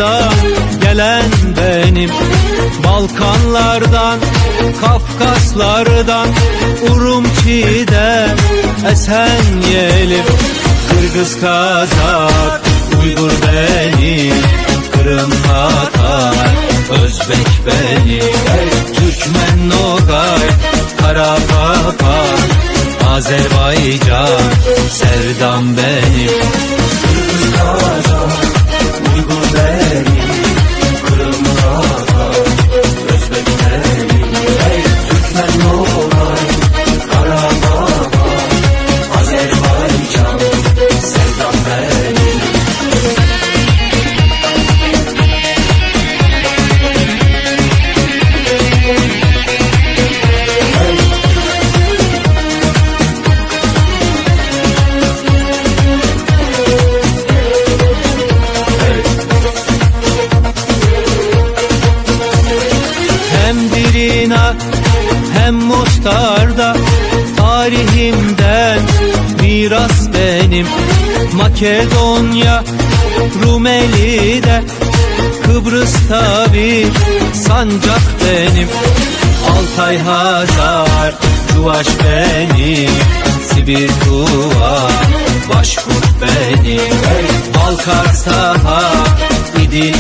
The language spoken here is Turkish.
dağlardan gelen benim, Balkanlardan, Kafkaslardan, Urumçi'den esen yelim. Kırgız, Kazak, Uygur benim, Kırım, Tatar, Özbek benim, Türkmen, Nogay, Karapapa, Azerbaycan, Sevdam benim. Kırgız, Kazak, Uygur benim, Kırım, Tatar, Özbek benim, Türkmen, Nogay, Karapapa, Azerbaycan, Sevdam benim. Hem Dirina hem Mostar'da tarihimden miras benim. Makedonya, Rumeli'de, Kıbrıs'ta bir sancak benim. Altay, Hazar, Çuvaş benim, Sibir, Tuva, Başkurt benim. Balkar, Saha, İdil,